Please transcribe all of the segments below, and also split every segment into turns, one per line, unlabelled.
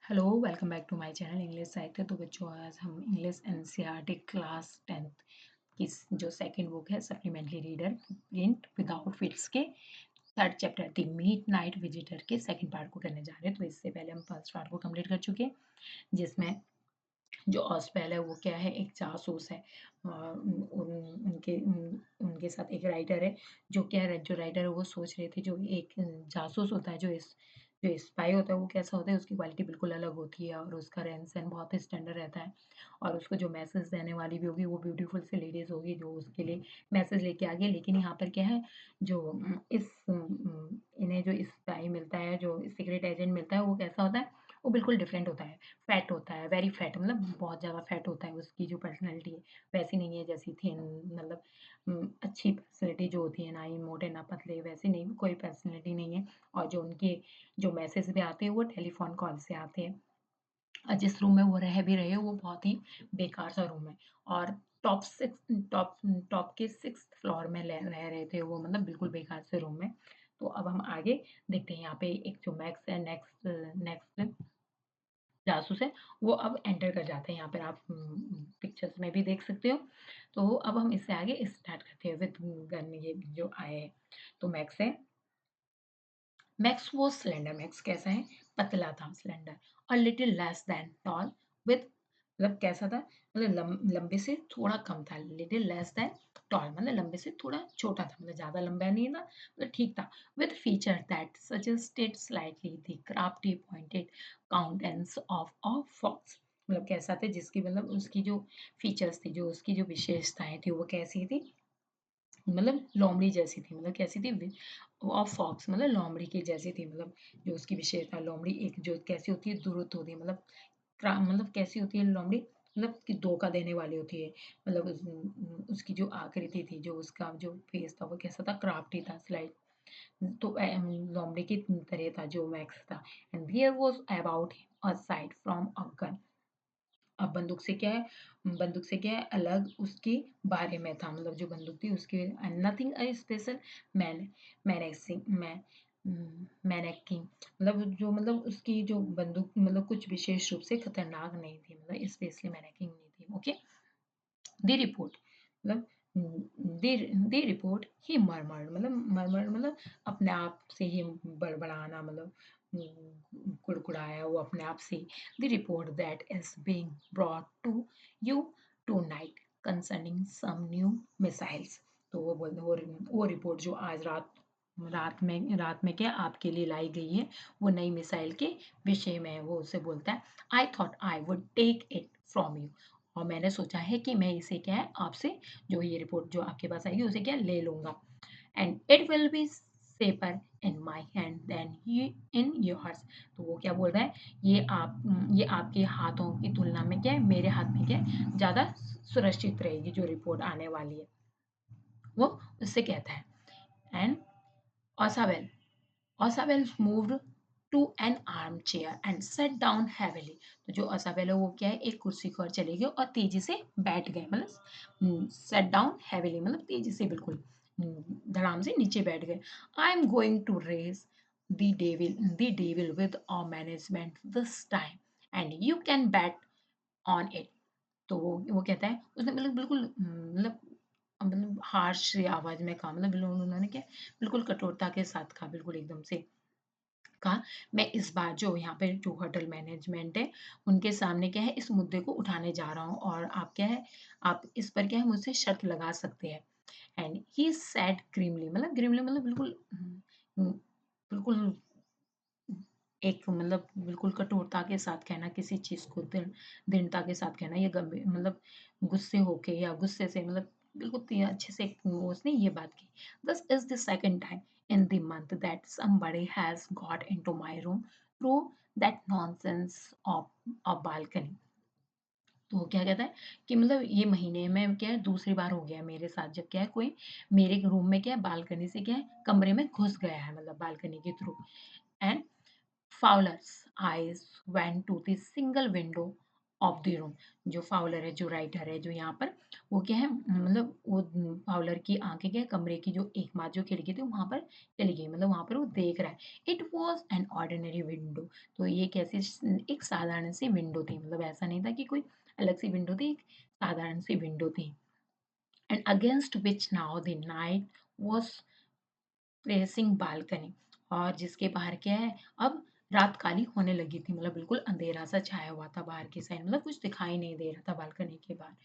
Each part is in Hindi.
Hello welcome back to my channel English साहित्य। तो बच्चों आज हम इंग्लिश एनसीईआरटी क्लास 10th की जो सेकंड बुक है supplementary reader print without feet के third chapter the midnight visitor के सेकंड पार्ट को करने जा रहे हैं। तो इससे पहले हम फर्स्ट पार्ट को कंप्लीट कर चुके हैं जिसमें जो ऑस्पेल है वो क्या है, एक जासूस है। उनके साथ एक राइटर है जो क्या है, जो राइटर है वो सोच रहे थे जो एक जासूस होता है, जो स्पाई होता है वो कैसा होता है, उसकी क्वालिटी बिल्कुल अलग होती है और उसका रहन सहन बहुत ही स्टैंडर्ड रहता है। और उसको जो मैसेज देने वाली भी होगी वो ब्यूटीफुल सी लेडीज होगी जो उसके लिए मैसेज लेके आ गई। लेकिन यहाँ पर क्या है, जो इन्हें जो स्पाई मिलता है, जो सीक्रेट एजेंट मिलता है, वो कैसा होता है, वो बिल्कुल डिफरेंट होता है। फैट होता है, वेरी फैट, मतलब बहुत ज़्यादा फैट होता है। उसकी जो पर्सनैलिटी है वैसी नहीं है जैसी थी, मतलब अच्छी पर्सनैलिटी जो होती है, ना ही मोटे ना पतले, वैसी नहीं, कोई पर्सनैलिटी नहीं है। और जो उनके जो मैसेज भी आते हैं वो टेलीफोन कॉल से आते हैं। और जिस रूम में वो रह भी रहे हैं वो बहुत ही बेकार सा रूम है। और टॉप टॉप के 6th फ्लोर में रह रहे थे वो, मतलब बिल्कुल बेकार से रूम में। तो अब हम आगे देखते हैं। यहाँ पे एक जो मैक्स है, नेक्स्ट नेक्स्ट जासूस है, वो अब एंटर कर जाते हैं। यहाँ पर आप पिक्चर्स में भी देख सकते हो। तो अब हम इससे आगे स्टार्ट करते हैं विद गन, ये जो आए हैं। तो मैक्स है, मैक्स वो स्लेंडर, मैक्स कैसा है, पतला था, स्लेंडर, और little less than tall with, मतलब कैसा था, मतलब लंबे से थोड़ा कम था, लिटिल लेस देन टॉल मतलब लंबे से थोड़ा छोटा था, मतलब ज्यादा लंबा नहीं था, मतलब ठीक था। With feature that suggested slightly the crafty pointed countenance of a fox, मतलब कैसा था जिसकी, मतलब उसकी जो फीचर्स थी, जो उसकी जो विशेषताएं थी वो कैसी थी, मतलब लोमड़ी जैसी थी, मतलब कैसी थी, और फॉक्स मतलब लोमड़ी की जैसी थी। मतलब जो उसकी विशेषता, लोमड़ी एक जो कैसी होती है, दुरुस्त होती है, मतलब मतलब कैसी होती है लोमड़ी, मतलब कि धोखा देने वाली होती है। मतलब उसकी जो आकृति थी, जो उसका जो फेस था वो कैसा था, क्राफ्टी था, स्लाइट। तो लोमड़ी की तरह था जो मैक्स था। And here was about a side from a gun, अब बंदूक से क्या है, अलग उसके बारे में था, मतलब जो बंदूक थी उसके, नथिंग स्पेशल, मैन मैनेक्सिंग मैनेकिंग, मतलब जो, मतलब उसकी जो बंदूक, मतलब कुछ विशेष रूप से खतरनाक नहीं थी, मतलब स्पेशली मैनेकिंग नहीं थी। ओके, द रिपोर्ट, मतलब द रिपोर्ट ही मरमर्ड, मतलब अपने आप से ही बड़बड़ाना, मतलब कुड़कुड़ाया वो अपने आप से। The report that is being brought to you tonight concerning some new missiles, तो वो बोलते, वो रिपोर्ट जो आज रात में क्या आपके लिए लाई गई है, वो नई मिसाइल के विषय में है। वो उससे बोलता है, I thought I would take it from you, और मैंने सोचा है कि मैं इसे क्या है आपसे, जो ये रिपोर्ट जो आपके पास आएगी उसे क्या ले लूंगा। And it will be safer in my hand than in yours, तो वो क्या बोल रहा है, ये आपके हाथों की तुलना में क्या है, मेरे हाथ में क्या है, ज्यादा सुरक्षित रहेगी जो रिपोर्ट आने वाली है, वो उससे कहता है। And Ausable Ausable moved to an armchair and sat down heavily, तो जो ऑसावेल है वो क्या है, एक कुर्सी की ओर चले गए और तेजी से बैठ गए, मतलब सेट डाउन हैवीली मतलब तेजी से बिल्कुल धड़ाम से नीचे बैठ गए। I am going to raise the devil with our management this time and you can bet on it, तो वो कहता है, उसने मतलब बिल्कुल मतलब हार्श सी आवाज में कहा, मतलब बिल्कुल उन्होंने क्या, बिल्कुल कठोरता के साथ कहा, बिल्कुल एकदम से कहा, मैं इस बार जो यहाँ पे जो होटल मैनेजमेंट है उनके सामने क्या है, इस मुद्दे को उठाने जा रहा हूँ, और आप क्या है, आप इस पर क्या है मुझसे शर्त लगा सकते हैं। एंड ही सैड ग्रीमली मतलब बिल्कुल बिल्कुल एक, मतलब बिल्कुल कठोरता के साथ कहना किसी चीज को, दृढ़ता के साथ कहना, ये गंभीर, मतलब गुस्से होके या गुस्से से, मतलब बिल्कुल अच्छे से उसने ये बात की। This is the second time in the month that somebody has got into my room through that nonsense of a balcony, तो वो क्या कहता है कि मतलब ये महीने में क्या है, दूसरी बार हो गया है मेरे साथ, जब क्या है कोई मेरे रूम में क्या है, बालकनी से क्या है, कमरे में घुस गया है, मतलब बालकनी के through. And Fowler's eyes went to the single window of the room. जो फाउलर है, जो राइटर है, जो यहाँ पर वो क्या है, मतलब वो फाउलर की आंखें क्या है, कमरे की जो एकमात्र जो खिड़की थी वहां पर चली गई, मतलब वहां पर वो देख रहा है। It was an ordinary window. तो ये कैसी, एक साधारण सी विंडो थी, मतलब ऐसा नहीं था कि कोई अलग सी विंडो थी, एक साधारण सी विंडो थी। And against which now the night was pressing balcony, और जिसके बाहर क्या है, अब रात काली होने लगी थी, मतलब बिल्कुल अंधेरा सा छाया हुआ था बाहर की साइड, मतलब कुछ दिखाई नहीं दे रहा था बालकनी के बाहर।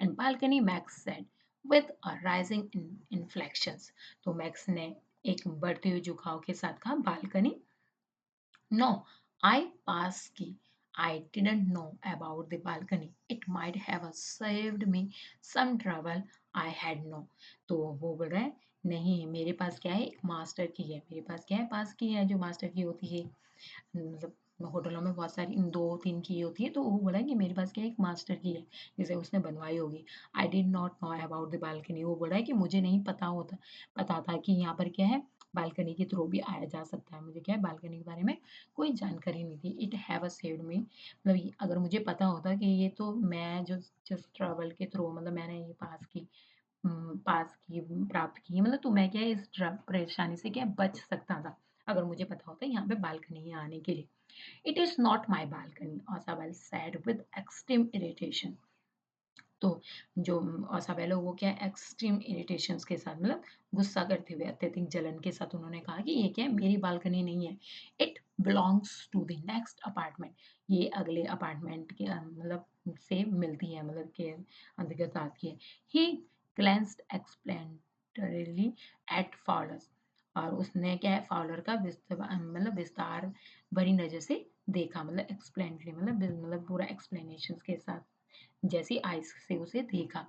And balcony, max said with a rising inflections. तो मैक्स ने एक बढ़ते हुए झुकाव के साथ कहा, balcony, no, I passed key. I didn't know about the balcony. It might have saved me some trouble I had no. तो वो बोल रहा है, नहीं मेरे पास क्या है, एक मास्टर की है, मेरे पास क्या है, पास की है, जो मास्टर की होती है, मतलब होटलों में बहुत सारी 2-3 की होती है, तो वो बोला कि मेरे पास क्या है, एक मास्टर की है, जिसे उसने बनवाई होगी। I did not know about the balcony. वो बोल रहा है कि मुझे नहीं पता था कि यहाँ पर क्या है, बालकनी के थ्रू भी आया जा सकता है। मुझे क्या है, बालकनी के बारे में कोई जानकारी नहीं थी। इट हैव सेव्ड मी, मतलब अगर मुझे पता होता कि ये तो मैं जो जिस ट्रैवल के थ्रू, मतलब मैंने ये पास की प्राप्त की, मतलब तो मैं क्या है, इस परेशानी से क्या बच सकता था, अगर मुझे पता होता यहाँ पे बालकनी आने के लिए। It is not my balcony, Ausable said with extreme irritation। तो जो ओसावेलो, वो क्या एक्सट्रीम इरिटेशंस के साथ, मतलब गुस्सा करते हुए, अत्यधिक जलन के साथ उन्होंने कहा कि ये क्या है, मेरी बालकनी नहीं है। It belongs to the next apartment. ये अगले अपार्टमेंट के मतलब से मिलती है, मतलब के अंतर्गत आती है। ही ग्लैंस्ड एक्सप्लेनेटरीली एट फाउलर, और उसने क्या है, फाउलर का मतलब विस्तार भरी नजर से देखा, मतलब एक्सप्लेनेटरी, मतलब पूरा एक्सप्लेनेशन के साथ जैसी आइज से उसे देखा।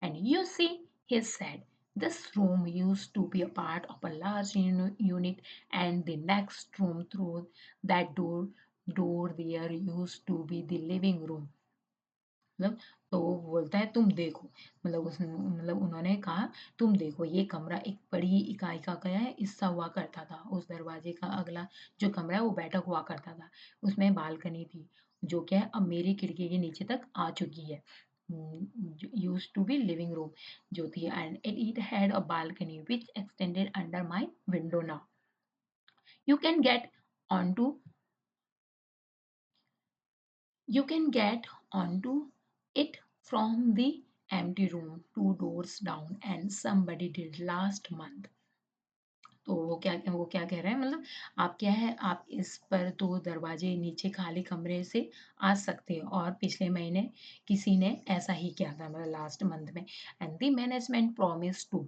And you see, he said, this room used to be a part of a large unit, and the next room through that door there used to be the living room। मतलब तो वो बोलता है, तुम देखो, मतलब उन्होंने कहा, तुम देखो, ये कमरा एक बड़ी इकाई का क्या है, हिस्सा हुआ करता था। उस दरवाजे का अगला जो कमरा है वो बैठक हुआ करता था, उसमें बालकनी थी, जो क्या है अब मेरी खिड़की के नीचे तक आ चुकी है। Use to be living room जो थी, and it had a balcony which extended under my window now. You can get on to You can get onto it from the empty room 2 doors down, and somebody did last month। तो वो क्या कह रहे हैं, मतलब आप क्या है, आप इस पर 2 दरवाजे नीचे खाली कमरे से आ सकते हो, और पिछले महीने किसी ने ऐसा ही किया था, मतलब लास्ट मंथ में। And the management promise to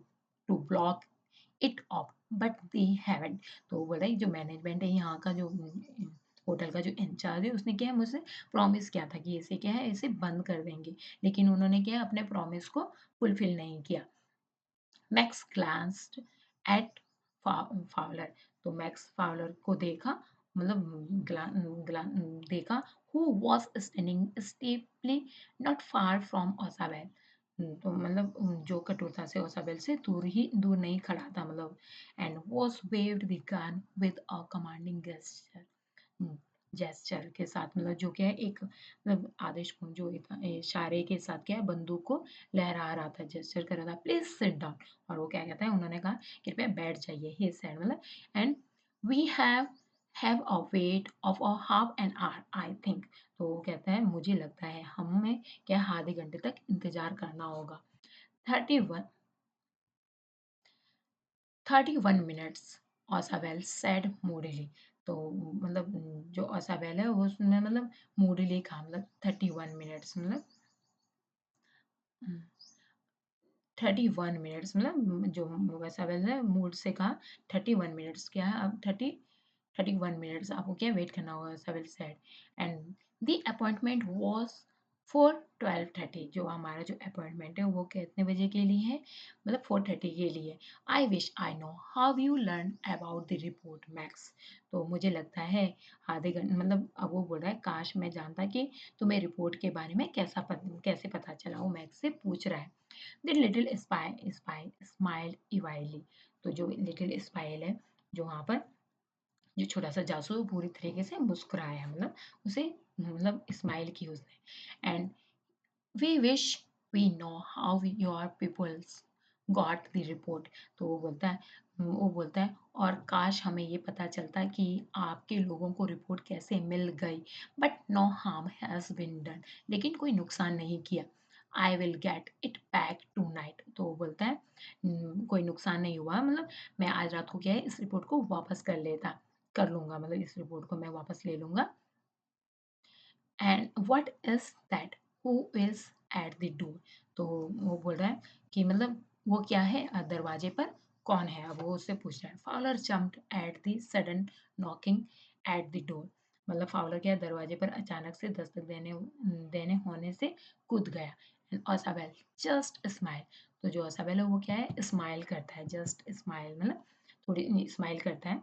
block it off, but they haven't. तो बोल रहा है जो मैनेजमेंट है यहाँ का, जो होटल का जो इंचार्ज है, उसने क्या है, मुझसे प्रॉमिस किया था कि इसे क्या है, इसे बंद कर देंगे, लेकिन उन्होंने क्या है, अपने प्रॉमिस को फुलफिल नहीं किया। Max glanced at Fowler. तो मैक्स फाउलर को देखा, मतलब देखा, who was standing stiffly not far from Ausable. तो मतलब जो कठोरता से ओसावेल से दूर नहीं खड़ा था, मतलब and was waived the gun with a commanding gesture. Gesture के साथ, मतलब जो क्या है, एक मतलब आदेशपूर्ण जो इशारे के साथ क्या है, बंदूक को लहरा रहा था, जेस्चर कर रहा था, प्लीज सिट डाउन। और वो क्या कहता है, उन्होंने कहा कृपया बैठ जाइए, ही सेड, मतलब and we have a wait of a half an hour I think. तो वो कहता है, मुझे लगता है हमें क्या आधे घंटे तक इंतजार करना होगा। 31 31 minutes, ओसावेल said moodily। तो मतलब जो ओसावेल है वो उसने मतलब मूडीली कहा, मतलब 31 मिनट्स, मतलब 31 मिनट्स, मतलब जो ओसावेल ने मूड से कहा 31 मिनट्स, क्या है अब 31 मिनट्स आपको क्या वेट करना होगा, Sewell said. And the appointment was for 12:30। जो हमारा जो अपॉइंटमेंट है वो कितने बजे के लिए है, मतलब 4:30 के लिए। I wish I know how you learn about the report max. तो मुझे लगता है आधे घंटे, मतलब अब वो बोल रहा है, काश मैं जानता कि तुम्हें रिपोर्ट के बारे में कैसे पता चला, वो मैक्स से पूछ रहा है। The little spy smiled evilly. तो जो लिटिल स्पाइल है, जो वहाँ पर जो छोटा सा जासूस, पूरी तरीके से मुस्कुराया, मतलब उसे मतलब मतलब स्माइल की उसने। And we wish we know how your peoples got the report. तो वो बोलता है और काश हमें ये पता चलता कि आपके लोगों को रिपोर्ट कैसे मिल गई, but no harm has been done, लेकिन कोई नुकसान नहीं किया। I will get it back tonight. तो वो बोलता है कोई नुकसान नहीं हुआ, मतलब मैं आज रात को क्या है इस रिपोर्ट को वापस कर लूंगा, मतलब इस रिपोर्ट को मैं वापस ले लूंगा। And what is that, who is at the door. तो वो बोल रहा है कि मतलब वो क्या है दरवाजे पर कौन है, अब वो उससे पूछ रहा है। Fowler jumped at the sudden knocking at the door. मतलब फाउलर क्या है दरवाजे पर अचानक से दस्तक देने देने होने से कूद गया। And Ausable just smile. तो जो ओसाबेल है वो क्या है स्माइल करता है, जस्ट स्माइल मतलब थोड़ी स्माइल करता है।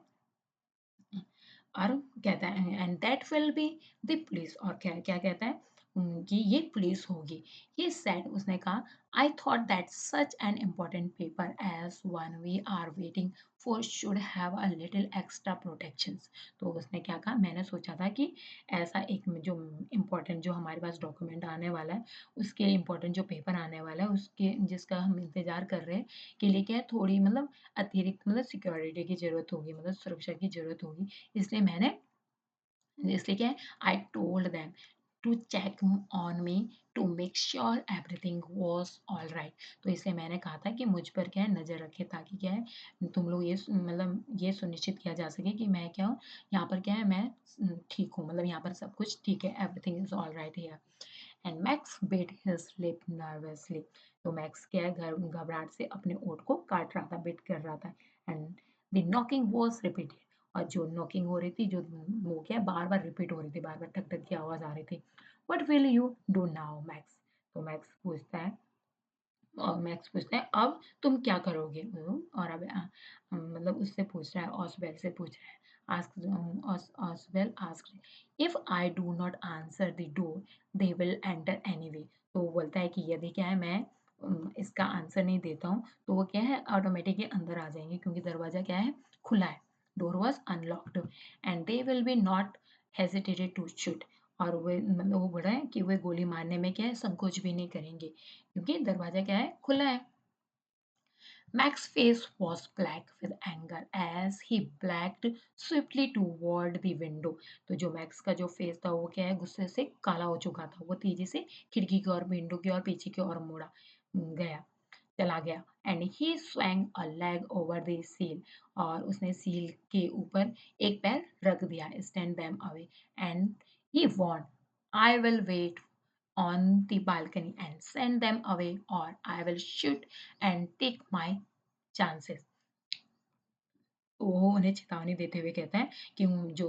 और कहता है and that will be the police, और क्या क्या कहता है कि ये पुलिस होगी। ही सेड, उसने कहा, I thought that such an important paper as one we are waiting for should have a little extra protections. तो उसने क्या कहा, मैंने सोचा था कि ऐसा एक जो इम्पोर्टेंट जो हमारे पास डॉक्यूमेंट आने वाला है, उसके इम्पोर्टेंट जो पेपर आने वाला है उसके जिसका हम इंतजार कर रहे हैं के लिए क्या है थोड़ी मतलब अतिरिक्त मतलब सिक्योरिटी की जरूरत होगी, मतलब सुरक्षा की जरूरत होगी। इसलिए मैंने इसलिए क्या है I told them to check on me to make sure everything was all right. तो इसलिए मैंने कहा था कि मुझ पर क्या है नज़र रखे, ताकि क्या है तुम लोग मतलब ये सुनिश्चित किया जा सके कि मैं क्या हूँ यहाँ पर क्या है मैं ठीक हूँ, मतलब यहाँ पर सब कुछ ठीक है, everything is all right here. And max bit his lip nervously. तो मैक्स क्या है घबराहट से अपने ओठ को काट रहा था, बिट कर रहा था। And the knocking was repeated. और जो नॉकिंग हो रही थी जो वो क्या बार बार रिपीट हो रही थी, बार बार टक टक की आवाज आ रही थी। What will you do now max. तो मैक्स पूछता है, और मैक्स पूछता है अब तुम क्या करोगे। और अब मतलब उससे पूछ रहा है, ऑसवेल से पूछ रहा है। Ask Ausable ask, if I do not answer the door they will enter anyway. तो वो बोलता है कि यदि क्या है मैं इसका आंसर नहीं देता हूँ तो वो क्या है ऑटोमेटिकली अंदर आ जाएंगे, क्योंकि दरवाजा क्या है खुला है, door was unlocked. And they will be not hesitated to shoot. और वे मतलब वो बोल रहा है कि वे गोली मारने में क्या है संकोच भी नहीं करेंगे, क्योंकि दरवाजा क्या है खुला है। Max's face was black with anger as he backed swiftly toward the window। तो जो मैक्स का जो फेस था वो क्या है गुस्से से काला हो चुका था, वो तेजी से खिड़की की ओर, विंडो की ओर, पीछे की ओर गया चला गया। And he swung a leg over the sill. और उसने सील के ऊपर एक पैर रख दिया। Stand them away and he warned, I will wait on the balcony and send them away or I will shoot and take my chances। तो वो उन्हें चेतावनी देते हुए कहता है कि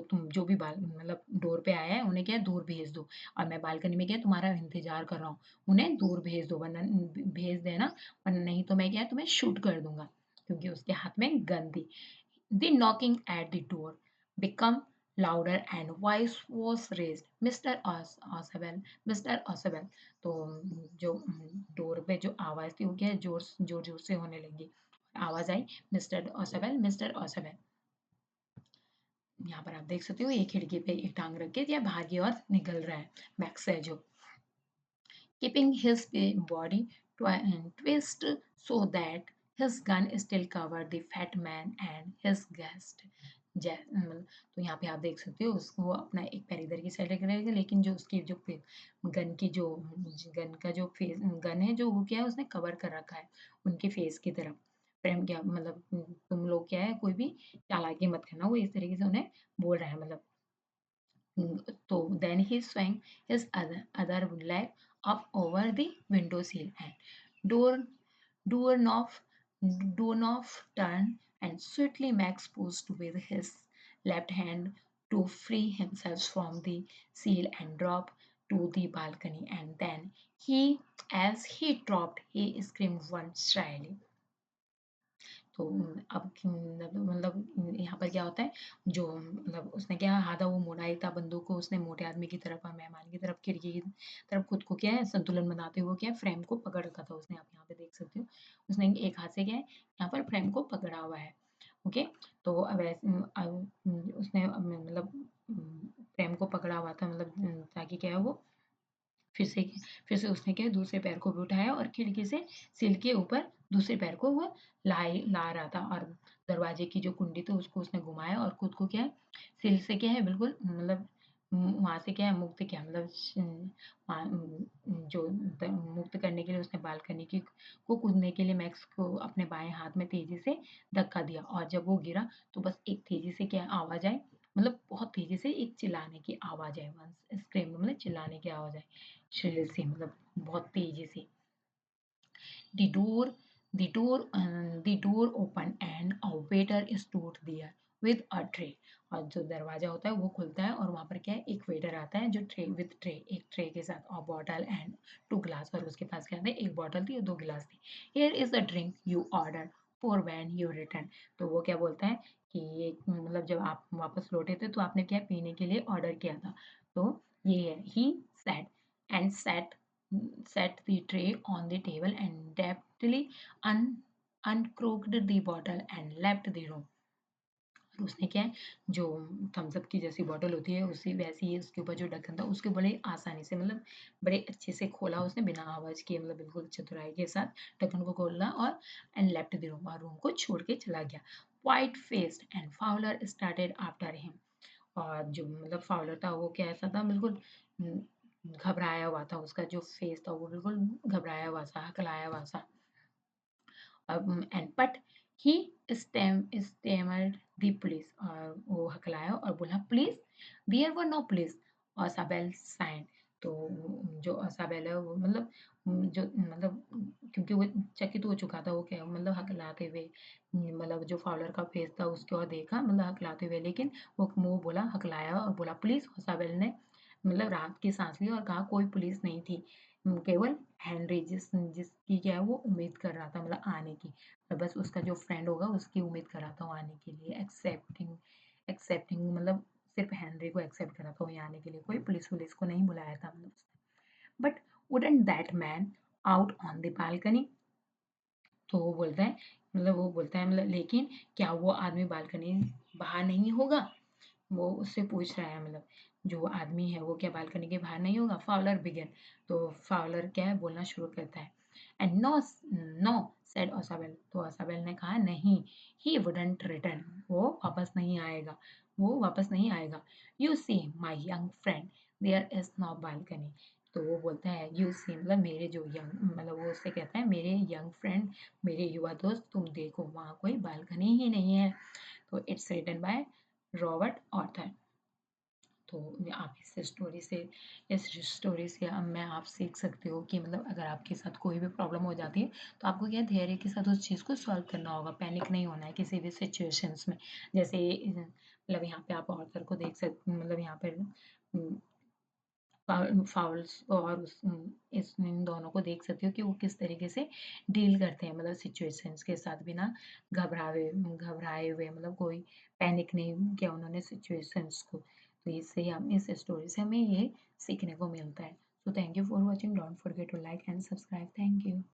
तुम जो भी बाल मतलब डोर पे आया है उन्हें क्या है दूर भेज दो, और मैं बालकनी में क्या है तुम्हारा इंतजार कर रहा हूँ, उन्हें दूर भेज दो, वरना भेज देना, वरना नहीं तो मैं क्या है तुम्हें शूट कर दूंगा, क्योंकि उसके हाथ में गन थी। The knocking at the door became louder and voice was raised. Mr. Oswell, Mr. Oswell। तो जो डोर पे जो आवाज थी वो क्या है जोर जोर जोर से होने लगी। आवाज आई, मिस्टर ओसवेल, मिस्टर ओसवेल। यहाँ पर आप देख सकते हो ये खिड़की पे एक टांग रख के या बाहर की ओर निकल रहा है मैक्स है जो, keeping his body twist so that his gun still covered the fat man and his guest। तो यहाँ पे आप देख सकते हो उसको वो अपना एक पैर इधर की साइड रख रहेगा, लेकिन जो उसकी जो गन की जो गन का जो फेस गन है जो वो क्या है उसने कवर कर रखा है उनके फेस की तरफ। प्रेम क्या मतलब तुम लोग क्या है कोई भी चालाकी मत करना, वो इस तरीके से उन्हें बोल रहा है मतलब। So then he swung his other leg up over the window sill and door doorknob doorknob turned and swiftly Max pushed with his left hand to free himself from the seal and drop to the balcony, and then he as he dropped he screamed once shyly। तो अब मतलब यहाँ पर क्या होता है जो मतलब उसने क्या आधा वो मोड़ा ही था बंदूक को उसने मोटे आदमी की तरफ और मेहमान की तरफ खिड़की की तरफ खुद को क्या है संतुलन बनाते हुए क्या है फ्रेम को पकड़ रखा था उसने, आप यहाँ पे देख सकते हो उसने एक हाथ से क्या है यहाँ पर फ्रेम को पकड़ा हुआ है। ओके। तो अब उसने मतलब प्रेम को पकड़ा हुआ था, मतलब ताकि क्या है वो फिर से फिर से उसने क्या है दूसरे पैर को भी उठाया और खिड़की से सिल के ऊपर दूसरे पैर को वो ला रहा था, और दरवाजे की जो कुंडी थी उसको उसने घुमाया और खुद को क्या है सिल से क्या है बिल्कुल मतलब वहाँ से क्या है मुक्त किया, मतलब जो मुक्त करने के लिए उसने बालकनी की को कूदने के लिए मैक्स को अपने बाएं हाथ में तेजी से धक्का दिया, और जब वो गिरा तो बस एक तेजी से क्या आवाज आई, मतलब बहुत तेजी से एक चिल्लाने की आवाज आई, वंस स्क्रीम मतलब चिल्लाने की आवाज आई शरीर से, मतलब बहुत तेजी से। The door, the door opened and a waiter stood there with a tray. और जो दरवाजा होता है वो खुलता है और वहाँ पर क्या है एक वेटर आता है जो ट्रे विद ट्रे, एक ट्रे के साथ और बॉटल एंड 2 ग्लास, और उसके पास क्या था एक बॉटल थी और 2 गिलास थी। Here is the drink you ordered for when you return. तो वो क्या बोलता है कि ये मतलब जब आप वापस लौटे थे तो आपने क्या पीने के लिए ऑर्डर किया था, तो ये है he said and set the tray on the table and deftly uncorked the bottle and left the room. और उसने क्या है जो थम्स अप की जैसी बॉटल होती है उसी वैसी ही उसके ऊपर जो ढक्कन था उसके बड़े आसानी से मतलब बड़े अच्छे से खोला उसने बिना आवाज किए, मतलब बिल्कुल चतुराई के साथ ढक्कन को खोला और एंड लेफ्ट द रूम, और रूम को छोड़ के चला गया। White faced and Fowler started after him. और जो मतलब फाउलर था वो कैसा था बिल्कुल घबराया हुआ था, उसका जो फेस था वो बिल्कुल घबराया हुआ सा हकलाया हुआ सा। And but he stammered the police, और वो हकलाया और बोला police, there were no police, Ausable sighed. तो जो असाबेल है वो मतलब जो मतलब क्योंकि वो चकित हो चुका था, वो क्या मतलब हकलाते हुए मतलब जो फाउलर का फेस था उसकी ओर देखा मतलब हकलाते हुए, लेकिन वो मुंह बोला हकलाया और बोला पुलिस। असाबेल ने मतलब राहत की सांस ली और कहा कोई पुलिस नहीं थी, केवल हेनरी जिसकी क्या है वो उम्मीद कर रहा था मतलब आने की, और बस उसका जो फ्रेंड होगा उसकी उम्मीद कर रहा था वो आने के लिए, एक्सेप्टिंग एक्सेप्टिंग मतलब सिर्फ हेनरी को एक्सेप्ट कर रहा था वो यहाँ आने के लिए, कोई पुलिस पुलिस को नहीं बुलाया था मतलब उसने। But wouldn't that man out on the balcony. तो वो बोलता है वो बोलता है मतलब लेकिन क्या वो आदमी बालकनी बाहर नहीं होगा, वो उससे पूछ रहा है मतलब जो आदमी है वो क्या बालकनी के बाहर नहीं होगा। फाउलर बिगन, तो फाउलर क्या है बोलना शुरू करता है। एंड नो नो सेड ओसाबेल, तो ओसाबेल ने कहा नहीं, ही वुडंट रिटर्न, वो वापस नहीं आएगा, वो वापस नहीं आएगा। You see my young friend, there is no balcony. तो वो बोलता है यू सी मतलब मेरे जो यंग मतलब वो उससे कहता है मेरे यंग फ्रेंड, मेरे युवा दोस्त तुम देखो वहाँ कोई बालकनी ही नहीं है। तो it's written by Robert Arthur. तो आप इस स्टोरी से अब मैं आप सीख सकते हो कि मतलब अगर आपके साथ कोई भी प्रॉब्लम हो जाती है तो आपको क्या धैर्य के साथ उस चीज़ को सॉल्व करना होगा, पैनिक नहीं होना है किसी भी सिचुएशंस में। जैसे मतलब यहाँ पे आप ऑर्थर को देख सकते मतलब यहाँ पर फाउल्स और इस इन दोनों को देख सकते हो कि वो किस तरीके से डील करते हैं मतलब सिचुएशंस के साथ बिना घबराए हुए, मतलब कोई पैनिक नहीं किया उन्होंने सिचुएशंस को। तो इससे हम इस स्टोरी से हमें ये सीखने को मिलता है। So thank you for watching, don't forget to like and subscribe, thank you.